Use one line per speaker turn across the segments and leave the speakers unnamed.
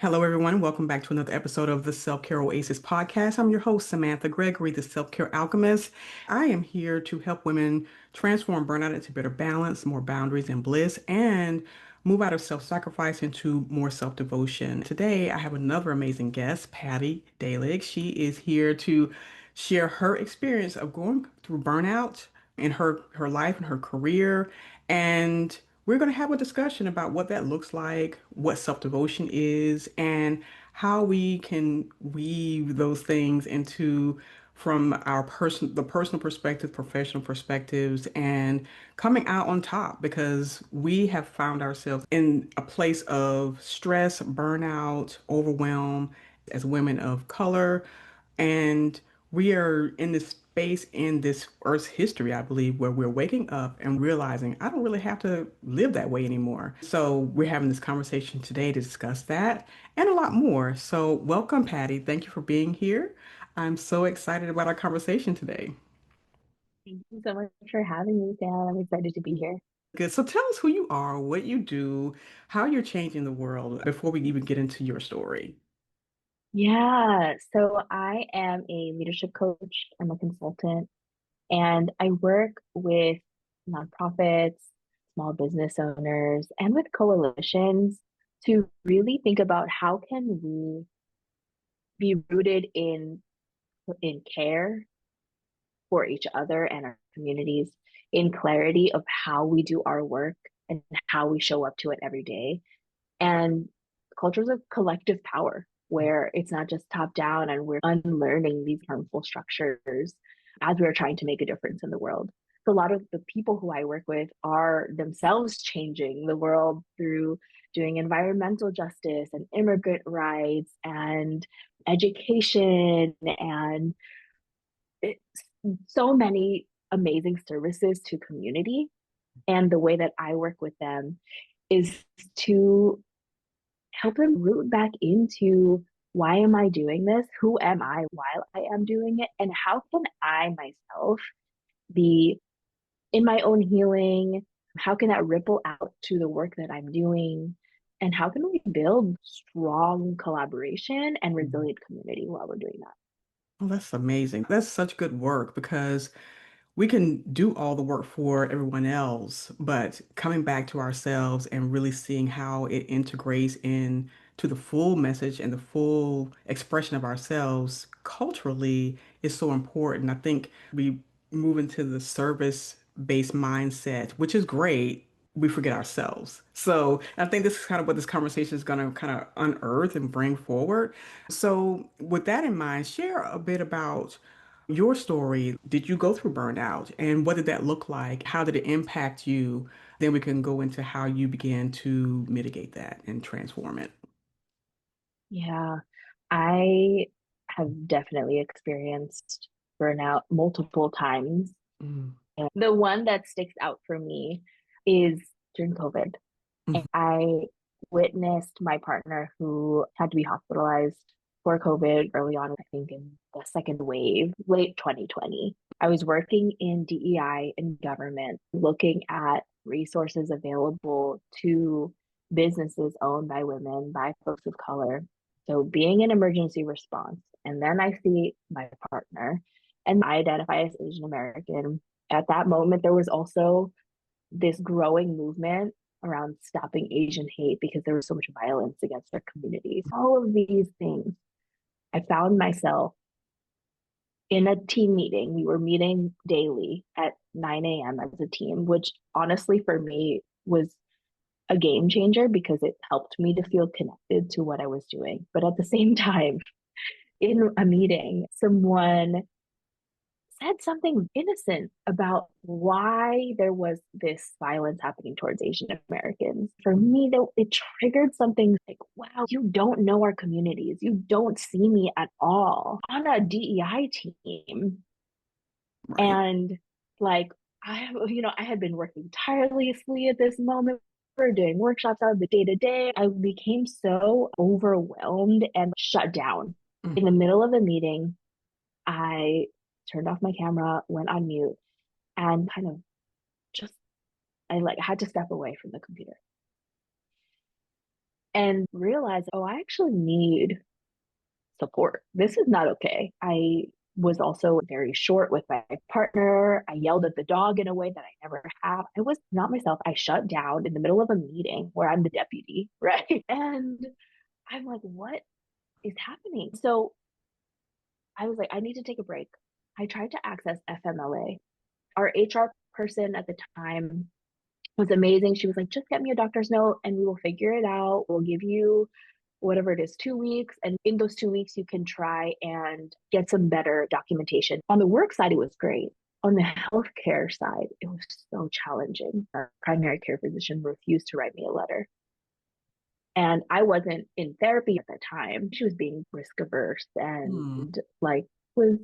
Hello, everyone. Welcome back to another episode of the Self Care Oasis podcast. I'm your host, Samantha Gregory, the Self Care Alchemist. I am here to help women transform burnout into better balance, more boundaries and bliss, and move out of self sacrifice into more self devotion. Today, I have another amazing guest, Patti Dayleg. She is here to share her experience of going through burnout in her life and her career. And we're going to have a discussion about what that looks like, what self-devotion is, and how we can weave those things into from the personal perspective, professional perspectives, and coming out on top because we have found ourselves in a place of stress, burnout, overwhelm as women of color. And we are in this space in this Earth's history, I believe, where we're waking up and realizing I don't really have to live that way anymore. So we're having this conversation today to discuss that and a lot more. So welcome, Patti. Thank you for being here. I'm so excited about our conversation today.
Thank you so much for having me, Sam. I'm excited to be here.
Good. So tell us who you are, what you do, how you're changing the world before we even get into your story.
Yeah, so I am a leadership coach. I'm a consultant, and I work with nonprofits, small business owners, and with coalitions to really think about how can we be rooted in care for each other and our communities, in clarity of how we do our work and how we show up to it every day and cultures of collective power where it's not just top down and we're unlearning these harmful structures as we're trying to make a difference in the world. So a lot of the people who I work with are themselves changing the world through doing environmental justice and immigrant rights and education and it, so many amazing services to community. And the way that I work with them is to help them root back into why am I doing this? Who am I while I am doing it? And how can I myself be in my own healing? How can that ripple out to the work that I'm doing? And how can we build strong collaboration and resilient community while we're doing that?
Oh, that's amazing. That's such good work because we can do all the work for everyone else, but coming back to ourselves and really seeing how it integrates in to the full message and the full expression of ourselves culturally is so important. I think we move into the service-based mindset, which is great. We forget ourselves. So I think this is kind of what this conversation is going to kind of unearth and bring forward. So with that in mind, share a bit about your story. Did you go through burnout and what did that look like? How did it impact you? Then we can go into how you began to mitigate that and transform it.
Yeah, I have definitely experienced burnout multiple times.
Mm,
And the one that sticks out for me is during COVID.
mm,
I witnessed my partner who had to be hospitalized for COVID early on, I think in the second wave, late 2020. I was working in DEI and government, looking at resources available to businesses owned by women, by folks of color. So being an emergency response. And then I see my partner and I identify as Asian American. At that moment, there was also this growing movement around stopping Asian hate because there was so much violence against their communities. All of these things. I found myself in a team meeting. We were meeting daily at 9 a.m. as a team, which honestly for me was a game changer because it helped me to feel connected to what I was doing. But at the same time, in a meeting, someone said something innocent about why there was this violence happening towards Asian Americans. For me, though, it triggered something like, wow, you don't know our communities. You don't see me at all on a DEI team.
right.
And like, I had been working tirelessly at this moment. We are doing workshops out of the day to day. I became so overwhelmed and shut down. In
Mm,
the middle of the meeting, I turned off my camera, went on mute, and kind of just I like had to step away from the computer. and realized, oh, I actually need support. This is not okay. I was also very short with my partner. I yelled at the dog in a way that I never have. I was not myself. I shut down in the middle of a meeting where I'm the deputy, right? And I'm like, what is happening? So I was like, I need to take a break. I tried to access FMLA. Our HR person at the time was amazing. She was like, just get me a doctor's note and we will figure it out. We'll give you whatever it is, 2 weeks. And in those 2 weeks, you can try and get some better documentation. On the work side, it was great. On the healthcare side, it was so challenging. Our primary care physician refused to write me a letter. And I wasn't in therapy at the time. She was being risk averse and
Hmm.
like was,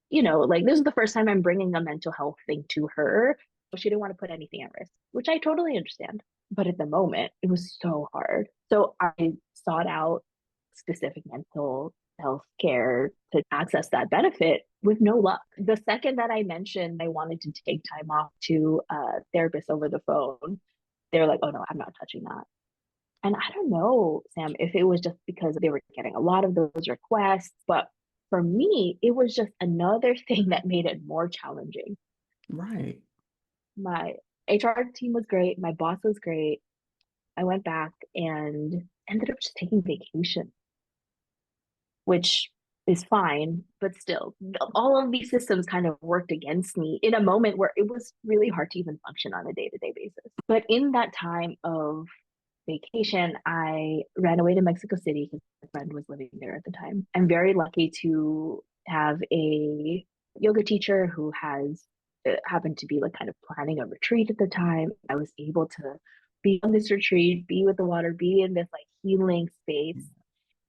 like this is the first time I'm bringing a mental health thing to her. She didn't want to put anything at risk, which I totally understand. But at the moment, it was so hard. So I sought out specific mental health care to access that benefit with no luck. The second that I mentioned I wanted to take time off to a therapist over the phone, they're like, oh no, I'm not touching that. And I don't know, Sam, if it was just because they were getting a lot of those requests, but for me, it was just another thing that made it more challenging.
Right.
My HR team was great, my boss was great. I went back and ended up just taking vacation, which is fine, but still, all of these systems kind of worked against me in a moment where it was really hard to even function on a day to day basis. But in that time of vacation, I ran away to Mexico City because my friend was living there at the time. I'm very lucky to have a yoga teacher who has happened to be like kind of planning a retreat at the time. I was able to be on this retreat, be with the water, be in this like healing space,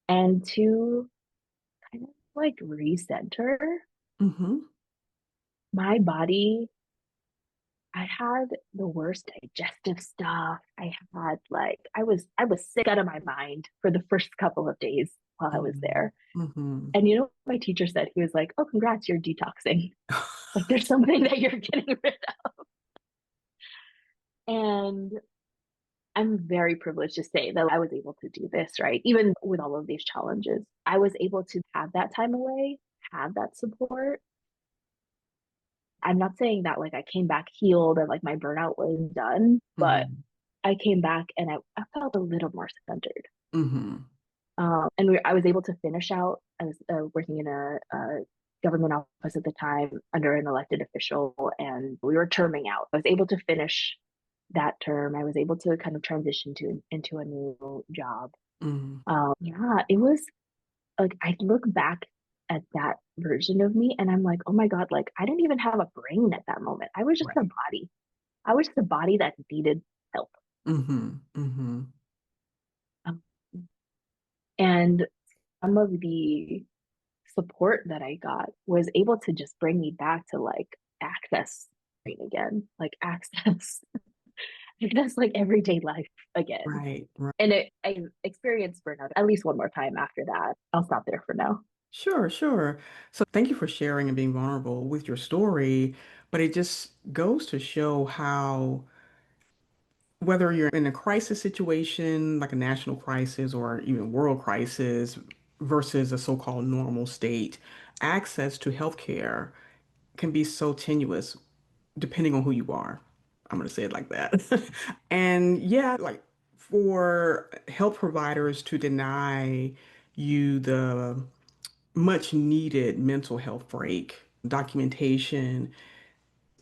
and to kind of like recenter
Mm-hmm.
my body. I had the worst digestive stuff. I was sick out of my mind for the first couple of days while I was
Mm-hmm.
there.
Mm-hmm.
And you know what my teacher said? He was like, "Oh, congrats, you're detoxing. Like there's something that you're getting rid of." And I'm very privileged to say that I was able to do this, right? Even with all of these challenges, I was able to have that time away, have that support. I'm not saying that like I came back healed and like my burnout was done, but
Mm-hmm.
I came back and I felt a little more centered.
Mm-hmm.
I was able to finish out. I was working in a government office at the time under an elected official, and we were terming out. I was able to finish that term. I was able to kind of transition to into a new job.
Mm-hmm.
Yeah, it was like I look back at that version of me, and I'm like, oh my God, like I didn't even have a brain at that moment. I was just a
Right.
body. I was the body that needed help.
Mm-hmm. Mm-hmm.
Um, and some of the support that I got was able to just bring me back to like access again, like access, access like everyday life again.
Right. Right.
And I experienced burnout at least one more time after that. I'll stop there for now.
Sure, sure. So thank you for sharing and being vulnerable with your story. But it just goes to show how whether you're in a crisis situation, like a national crisis or even world crisis, versus a so-called normal state, access to healthcare can be so tenuous depending on who you are. I'm going to say it like that. And yeah, like for health providers to deny you the much needed mental health break, documentation,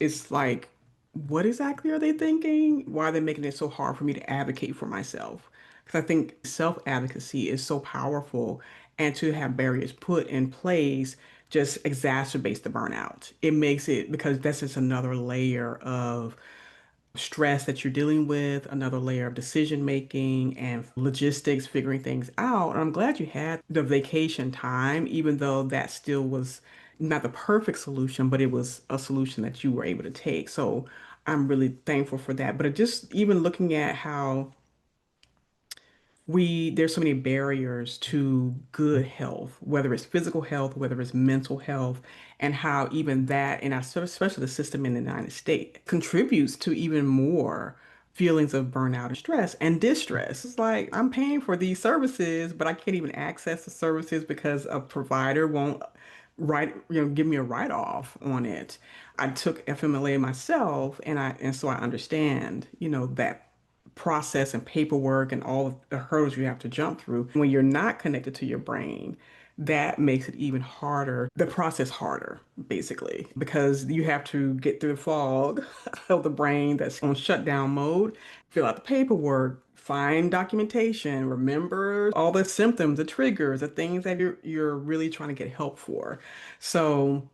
it's like, what exactly are they thinking? Why are they making it so hard for me to advocate for myself? Because I think self-advocacy is so powerful, and to have barriers put in place just exacerbates the burnout. It makes it because that's just another layer of stress that you're dealing with, another layer of decision making and logistics, figuring things out. And I'm glad you had the vacation time, even though that still was not the perfect solution, but it was a solution that you were able to take. So I'm really thankful for that. But it just even looking at how there's so many barriers to good health, whether it's physical health, whether it's mental health, and how even that, and especially the system in the United States, contributes to even more. feelings of burnout and stress and distress. It's like I'm paying for these services, but I can't even access the services because a provider won't give me a write-off on it. I took FMLA myself and so I understand, that process and paperwork and all of the hurdles you have to jump through. When you're not connected to your brain, that makes it even harder, the process harder, basically, because you have to get through the fog of the brain that's on shutdown mode, fill out the paperwork, find documentation, remember all the symptoms, the triggers, the things that you're really trying to get help for. So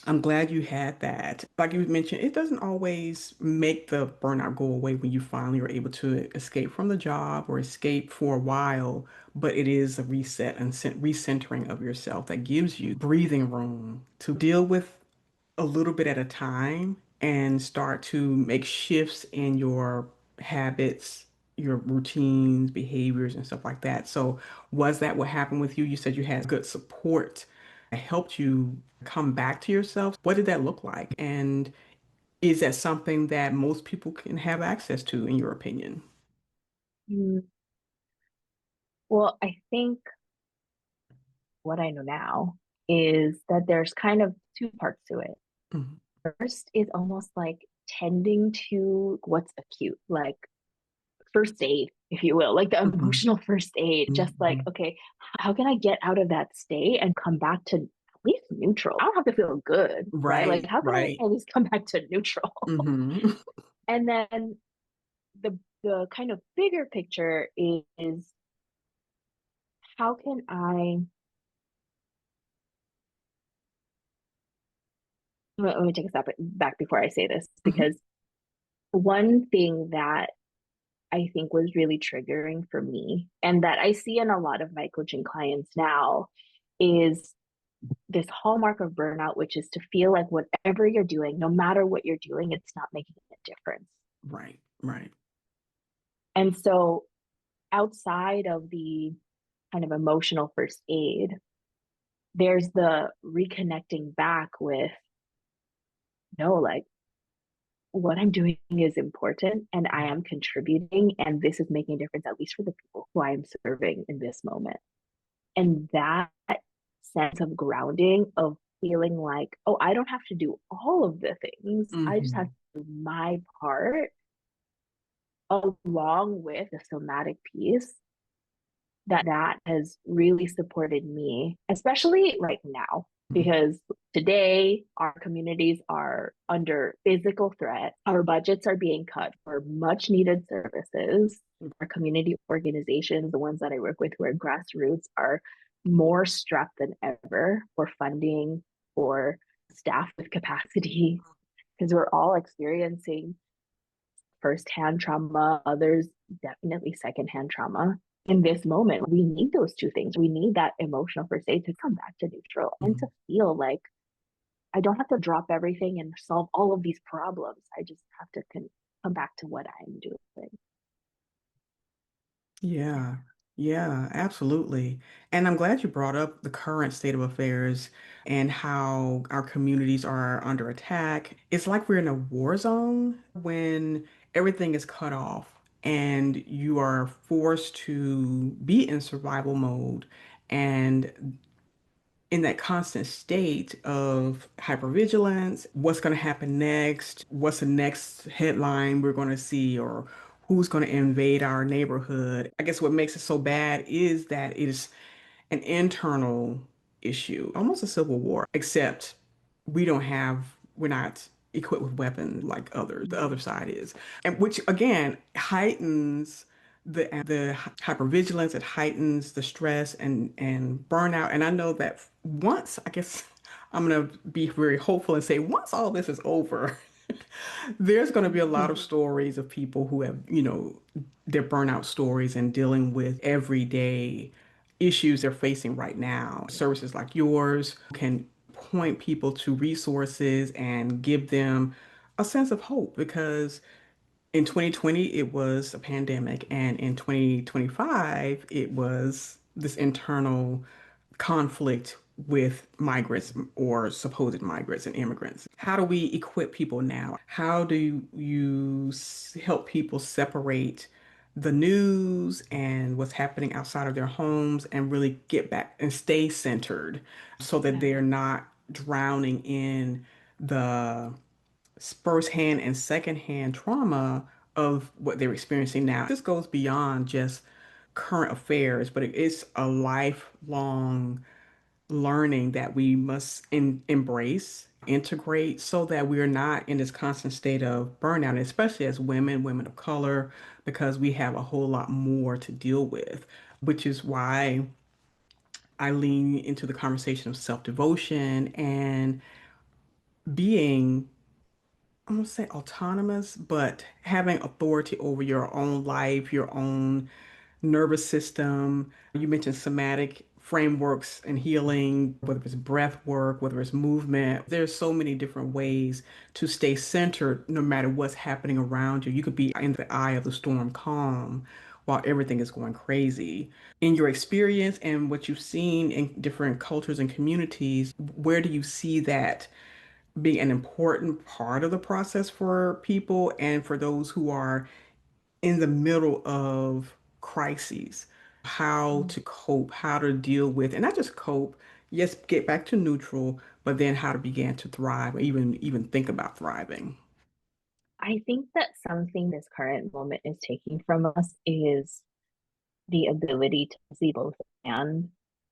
I'm glad you had that. Like you mentioned, it doesn't always make the burnout go away when you finally are able to escape from the job or escape for a while, but it is a reset and recentering of yourself that gives you breathing room to deal with a little bit at a time and start to make shifts in your habits, your routines, behaviors, and stuff like that. So, was that what happened with you? You said you had good support that helped you come back to yourself. What did that look like? And is that something that most people can have access to, in your opinion?
Mm, Well, I think what I know now is that there's kind of two parts to it.
Mhm.
First is almost like tending to what's acute, like first aid, if you will, like the
Mhm.
emotional first aid, just like,
Mhm.
okay, how can I get out of that state and come back to at least neutral? I don't have to feel good, right? Like,
Right,
how can I
right.
at least come back to neutral?
Hmm.
And then the kind of bigger picture is how can I let me take a step back before I say this,
Hmm.
because one thing that I think was really triggering for me, and that I see in a lot of my coaching clients now, is this hallmark of burnout, which is to feel like whatever you're doing, no matter what you're doing, it's not making a difference.
Right, right.
And so, outside of the kind of emotional first aid, there's the reconnecting back with no, like what I'm doing is important and I am contributing, and this is making a difference, at least for the people who I am serving in this moment. And that sense of grounding, of feeling like, oh, I don't have to do all of the things, I just have
Hmm.
to do my part along with the somatic piece, that has really supported me, especially right now, because today our communities are under physical threat. Our budgets are being cut for much needed services. Our community organizations, the ones that I work with who are grassroots, are more strapped than ever for funding, for staff with capacity, because we're all experiencing firsthand trauma, others definitely secondhand trauma. In this moment, we need those two things. We need that emotional first aid to come back to neutral and to
Hmm.
feel like I don't have to drop everything and solve all of these problems. I just have to come back to what I'm doing.
Yeah, yeah, absolutely. And I'm glad you brought up the current state of affairs and how our communities are under attack. It's like we're in a war zone when everything is cut off and you are forced to be in survival mode and in that constant state of hypervigilance. What's going to happen next? What's the next headline we're going to see, or who's going to invade our neighborhood? I guess what makes it so bad is that it is an internal issue, almost a civil war, except we're not equipped with weapons like the other side is. And which again heightens the hypervigilance, it heightens the stress and burnout. And I know that once, I guess I'm gonna be very hopeful and say once all this is over, there's going to be a lot of stories of people who have, their burnout stories and dealing with everyday issues they're facing right now. Services like yours can point people to resources and give them a sense of hope because in 2020 it was a pandemic and in 2025 it was this internal conflict with migrants or supposed migrants and immigrants? How do we equip people now? How do help people separate the news and what's happening outside of their homes and really get back and stay centered so that
Yeah.
they're not drowning in the firsthand and secondhand trauma of what they're experiencing now? This goes beyond just current affairs, but it's a lifelong learning that we must embrace, integrate, so that we're not in this constant state of burnout, especially as women, women of color, because we have a whole lot more to deal with, which is why I lean into the conversation of self-devotion and being, I'm gonna say autonomous, but having authority over your own life, your own nervous system. You mentioned somatic frameworks and healing, whether it's breath work, whether it's movement. There's so many different ways to stay centered no matter what's happening around you. You could be in the eye of the storm calm while everything is going crazy. In your experience and what you've seen in different cultures and communities, where do you see that being an important part of the process for people and for those who are in the middle of crises, how
Mm.
to cope, how to deal with, and not just cope, yes, get back to neutral, but then how to begin to thrive or even think about thriving.
I think that something this current moment is taking from us is the ability to see both and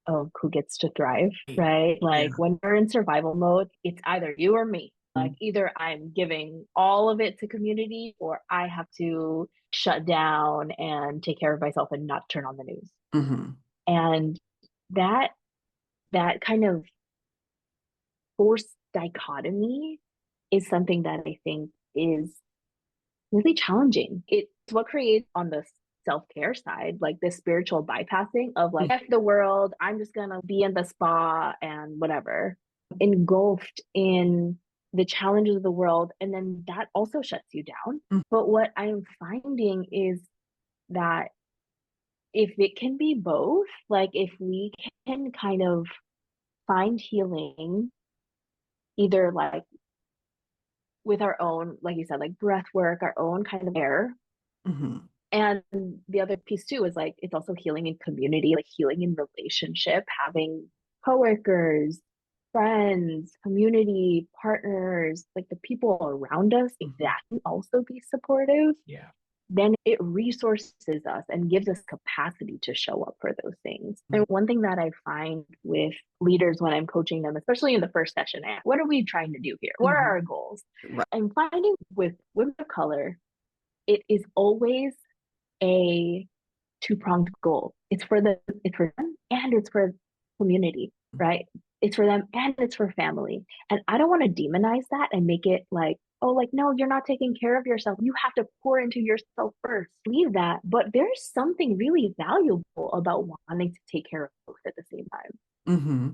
of who gets to thrive, right?
Yeah.
Like when we're in survival mode, it's either you or me. Like
Mm-hmm.
either I'm giving all of it to community or I have to shut down and take care of myself and not turn on the news.
Mm-hmm.
And that that kind of forced dichotomy is something that I think is really challenging. It's what creates on the self-care side, like this spiritual bypassing of like, F the world, I'm just gonna be in the spa and whatever, engulfed in the challenges of the world. And then that also shuts you down. But what I'm finding is that if it can be both, like if we can kind of find healing either like with our own, like you said, like breath work, our own kind of air.
Mm-hmm.
And the other piece too is like it's also healing in community, like healing in relationship, having coworkers, friends, community partners, like the people around us, if
Mm-hmm.
that can also be supportive,
Yeah.
then it resources us and gives us capacity to show up for those things. And one thing that I find with leaders when I'm coaching them, especially in the first session, what are we trying to do here? What are
Mm-hmm.
our goals?
Right.
I'm finding with women of color, it is always a two-pronged goal. It's for them and it's for community, right? It's for them and it's for family. And I don't want to demonize that and make it like, oh, like, no, you're not taking care of yourself. You have to pour into yourself first. Leave that. But there's something really valuable about wanting to take care of both at the same time.
Mm-hmm.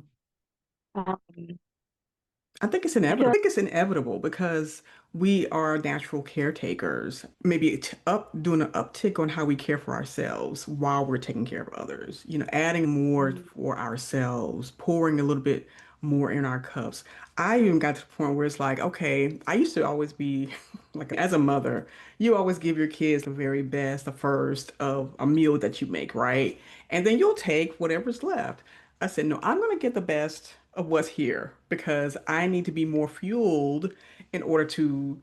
Um,
I think it's
I
inevitable.
feel
I
like
think it's inevitable because we are natural caretakers. Maybe doing an uptick on how we care for ourselves while we're taking care of others. Adding more for ourselves, pouring a little bit more in our cups. I even got to the point where it's like, okay, I used to always be like, as a mother, you always give your kids the very best, the first of a meal that you make, right? And then you'll take whatever's left. I said, no, I'm going to get the best of what's here because I need to be more fueled in order to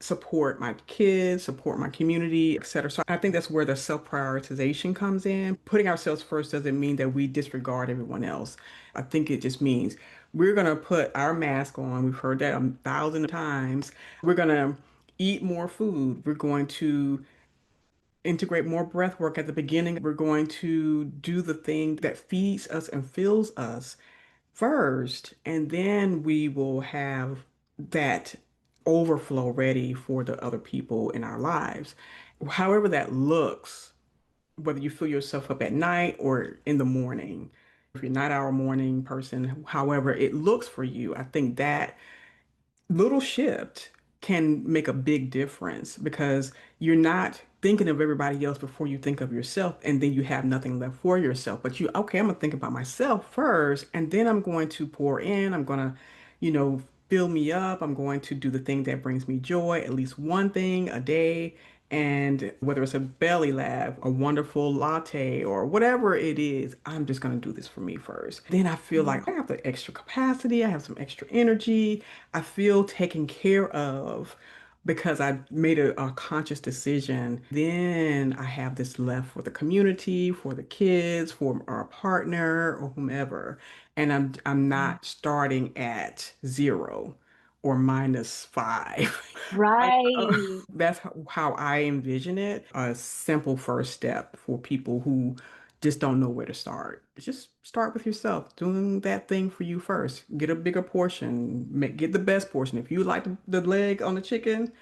support my kids, support my community, etc. So I think that's where the self-prioritization comes in. Putting ourselves first doesn't mean that we disregard everyone else. I think it just means we're going to put our mask on. We've heard that 1,000 times. We're going to eat more food. We're going to integrate more breath work at the beginning. We're going to do the thing that feeds us and fills us first, and then we will have that overflow ready for the other people in our lives. However that looks, whether you fill yourself up at night or in the morning. If you're not our morning person, however it looks for you, I think that little shift can make a big difference because you're not thinking of everybody else before you think of yourself, and then you have nothing left for yourself. But you, okay, I'm gonna think about myself first, and then I'm going to pour in. I'm gonna, you know, fill me up. I'm going to do the thing that brings me joy, at least one thing a day. And whether it's a belly laugh, a wonderful latte, or whatever it is, I'm just going to do this for me first. Then I feel
Mhm.
like I have the extra capacity, I have some extra energy, I feel taken care of because I made a conscious decision. Then I have this left for the community, for the kids, for our partner, or whomever. And I'm not starting at zero or -5.
Right.
That's how I envision it. A simple first step for people who just don't know where to start. Just start with yourself, doing that thing for you first. Get a bigger portion, get the best portion. If you like the leg on the chicken,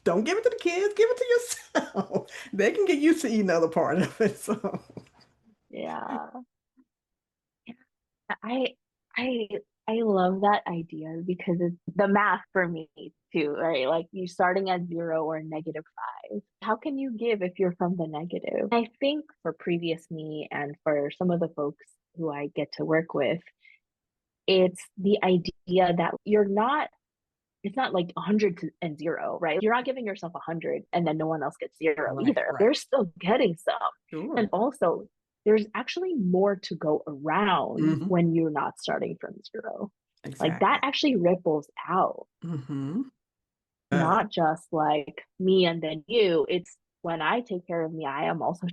don't give it to the kids, give it to yourself. They can get used to eating the other part of it. So,
Yeah. I I I love that idea because it's the math for me too, right? Like you starting at zero or -5. How can you give if you're from the negative? I think for previous me and for some of the folks who I get to work with, it's the idea that you're not it's not like 100 and zero, right? You're not giving yourself 100 and then no one else gets zero
right,
either.
right.
They're still getting some. And
Sure.
also, there's actually more to go around
Hmm.
when you're not starting from zero. Like that
Exactly.
actually ripples out,
Hmm.
not just like me and then you. It's when I take care of me, I am also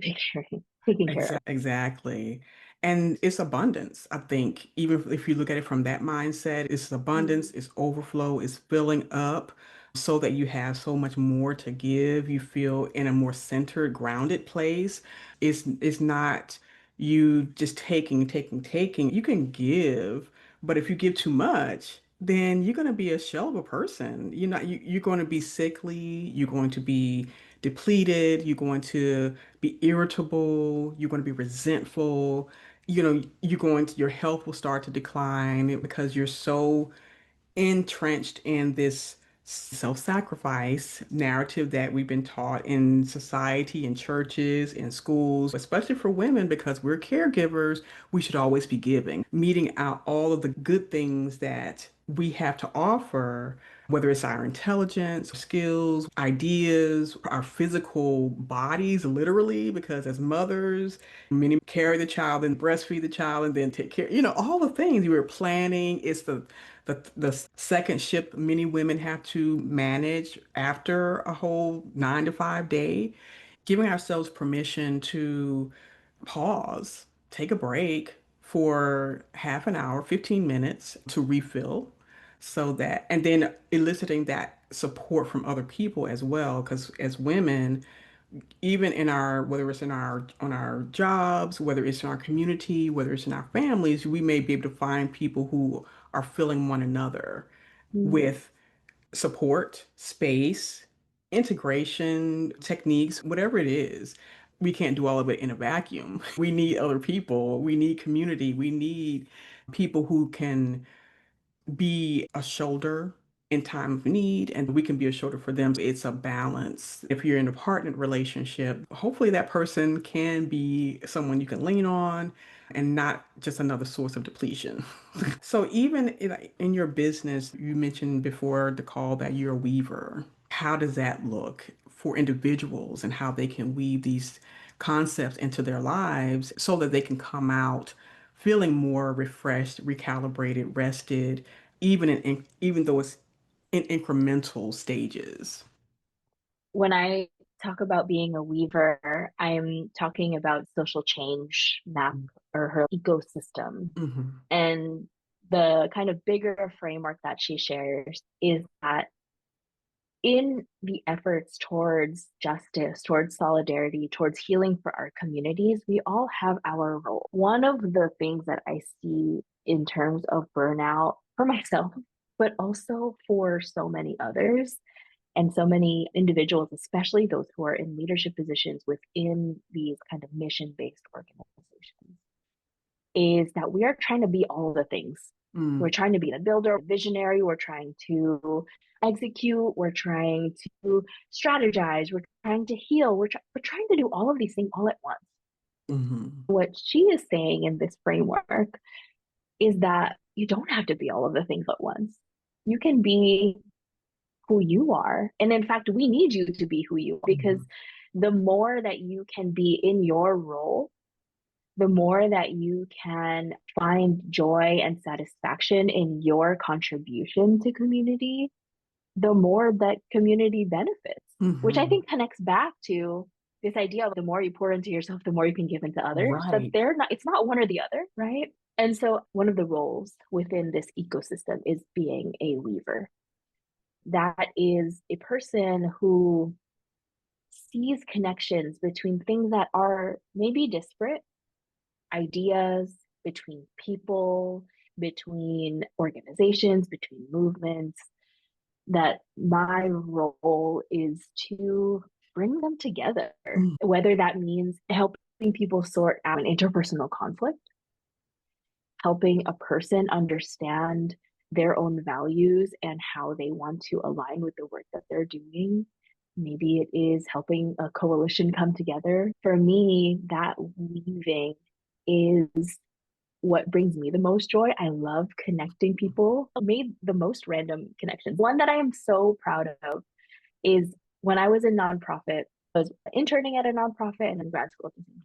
taking care of.
Exactly. And it's abundance, I think. Even if you look at it from that mindset, it's abundance,
Mm,
it's overflow, it's filling up so that you have so much more to give. You feel in a more centered, grounded place. It's not you just taking. You can give, but if you give too much, then you're going to be a shell of a person. You're going to be sickly, you're going to be depleted, you're going to be irritable, you're going to be resentful, your health will start to decline because you're so entrenched in this self-sacrifice narrative that we've been taught in society, in churches, in schools, especially for women, because we're caregivers, we should always be giving, meting out all of the good things that we have to offer, whether it's our intelligence, skills, ideas, our physical bodies, literally, because as mothers, many carry the child and breastfeed the child and then take care, all the things you were planning. It's the second shift many women have to manage after a whole 9 to 5 day, giving ourselves permission to pause, take a break for half an hour, 15 minutes to refill so that, and then eliciting that support from other people as well. Because as women, even in our, whether it's in our on our jobs, whether it's in our community, whether it's in our families, we may be able to find people who are filling one another
mm,
with support, space, integration techniques, whatever it is. We can't do all of it in a vacuum. We need other people, we need community, we need people who can be a shoulder in time of need, and we can be a shoulder for them. It's a balance. If you're in a partnered relationship, hopefully that person can be someone you can lean on and not just another source of depletion. So even in your business, you mentioned before the call that you're a weaver. How does that look for individuals and how they can weave these concepts into their lives so that they can come out feeling more refreshed, recalibrated, rested, even though it's in incremental stages.
when I talk about being a weaver, I'm talking about social change map or her ecosystem.
Hmm.
And the kind of bigger framework that she shares is that in the efforts towards justice, towards solidarity, towards healing for our communities, we all have our role. One of the things that I see in terms of burnout for myself, but also for so many others, and so many individuals, especially those who are in leadership positions within these kind of mission based organizations, is that we are trying to be all the things.
Mm,
We're trying to be the builder, visionary. We're trying to execute. We're trying to strategize. We're trying to heal. We're trying to do all of these things all at once.
mhm,
What she is saying in this framework is that you don't have to be all of the things at once. You can be who you are. And in fact, we need you to be who you are because
mhm,
the more that you can be in your role, the more that you can find joy and satisfaction in your contribution to community, the more that community benefits, which I
mhm.
think connects back to this idea of the more you pour into yourself, the more you can give into others, that
Right.
they're not, it's not one or the other, right? And so one of the roles within this ecosystem is being a weaver. That is a person who sees connections between things that are maybe disparate, ideas, between people, between organizations, between movements, that my role is to bring them together,
Mm,
whether that means helping people sort out an interpersonal conflict, helping a person understand their own values and how they want to align with the work that they're doing. Maybe it is helping a coalition come together. For me, that weaving is what brings me the most joy. I love connecting people. I made the most random connections. One that I am so proud of is when I was in nonprofit, I was interning at a nonprofit and in grad school at the same time.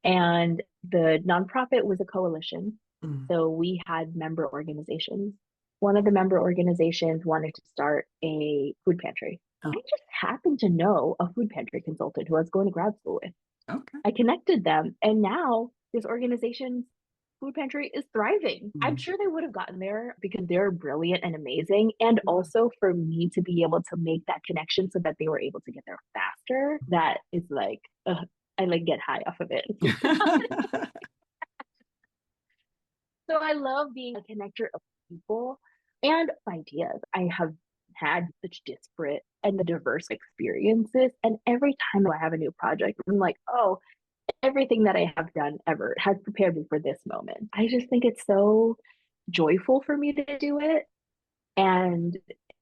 And the nonprofit was a coalition.
mm.
So we had member organizations. One of the member organizations wanted to start a food pantry.
Oh,
I just happened to know a food pantry consultant who I was going to grad school with.
okay.
I connected them, and now this organization's food pantry is thriving. I'm
Mm.
sure they would have gotten there because they're brilliant and amazing. And
Yeah.
also for me to be able to make that connection so that they were able to get there faster, that is like, I like get high off of it. So I love being a connector of people and ideas. I have had such disparate and diverse experiences. And every time I have a new project, I'm like, oh, everything that I have done ever has prepared me for this moment. I just think it's so joyful for me to do it and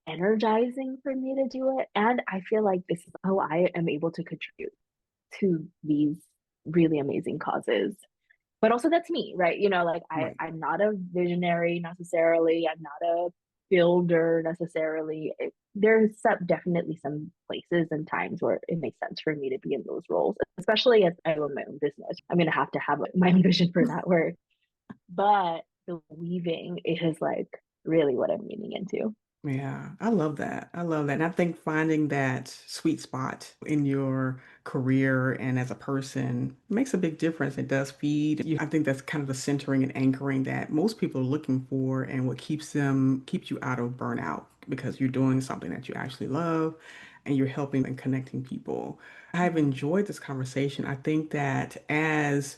energizing for me to do it. And I feel like this is how I am able to contribute to these really amazing causes. But also that's me, right? Like
Right.
I'm not a visionary necessarily. I'm not a builder necessarily. There's definitely some places and times where it makes sense for me to be in those roles, especially as I own my own business. I'm going to have like, my own vision for that work. But the weaving is like really what I'm leaning into.
Yeah, I love that. I love that. And I think finding that sweet spot in your career and as a person makes a big difference. It does feed you. I think that's kind of the centering and anchoring that most people are looking for and what keeps you out of burnout because you're doing something that you actually love and you're helping and connecting people. I've enjoyed this conversation. I think that as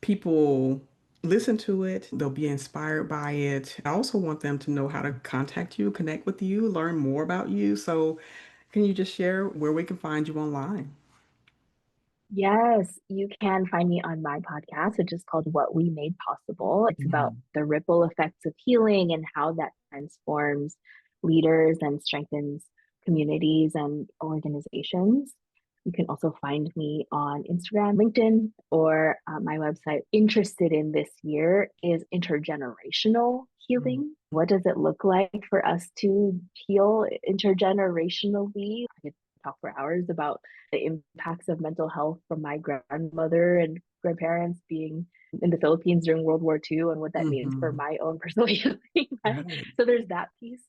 people listen to it, they'll be inspired by it. I also want them to know how to contact you, connect with you, learn more about you. So, can you just share where we can find you online?
Yes, you can find me on my podcast, which is called What We Made Possible. It's about
Mhm.
the ripple effects of healing and how that transforms leaders and strengthens communities and organizations. You can also find me on Instagram, LinkedIn, or my website. Interested in this year is intergenerational healing. What does it look like for us to heal intergenerationally? I could talk for hours about the impacts of mental health from my grandmother and grandparents being in the Philippines during World War II and what that means for
Mhm.
my own personal healing.
Right.
So there's that piece.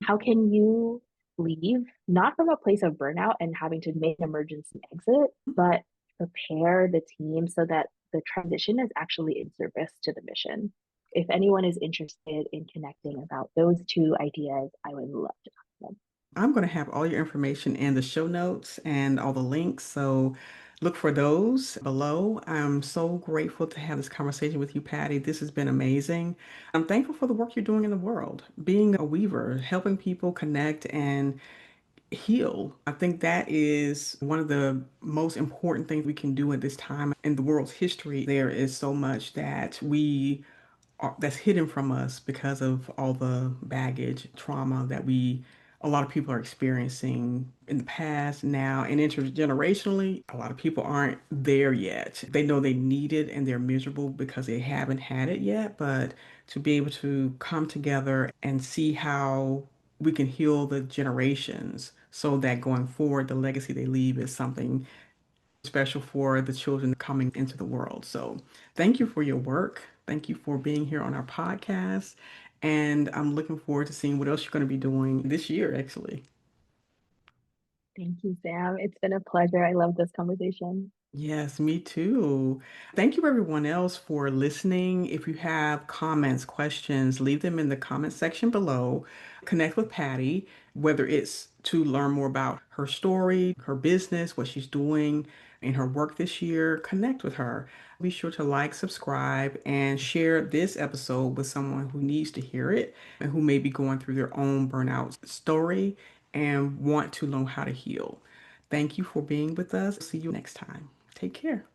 How can you leave not from a place of burnout and having to make an emergency exit, but prepare the team so that the transition is actually in service to the mission? If anyone is interested in connecting about those two ideas, I would love to talk to them.
I'm going to have all your information in the show notes and all the links. So, look for those below. I'm so grateful to have this conversation with you, Patty. This has been amazing. I'm thankful for the work you're doing in the world, being a weaver, helping people connect and heal. I think that is one of the most important things we can do at this time in the world's history. There is so much that we that's hidden from us because of all the baggage, trauma that a lot of people are experiencing in the past, now, and intergenerationally. A lot of people aren't there yet. They know they need it and they're miserable because they haven't had it yet. But to be able to come together and see how we can heal the generations so that going forward, the legacy they leave is something special for the children coming into the world. So thank you for your work. Thank you for being here on our podcast. And I'm looking forward to seeing what else you're going to be doing this year, actually.
Thank you, Sam. It's been a pleasure. I love this conversation.
Yes, me too. Thank you, everyone else, for listening. If you have comments, questions, leave them in the comment section below. Connect with Patty, whether it's to learn more about her story, her business, what she's doing in her work this year. Connect with her. Be sure to like, subscribe, and share this episode with someone who needs to hear it and who may be going through their own burnout story and want to know how to heal. Thank you for being with us. See you next time. Take care.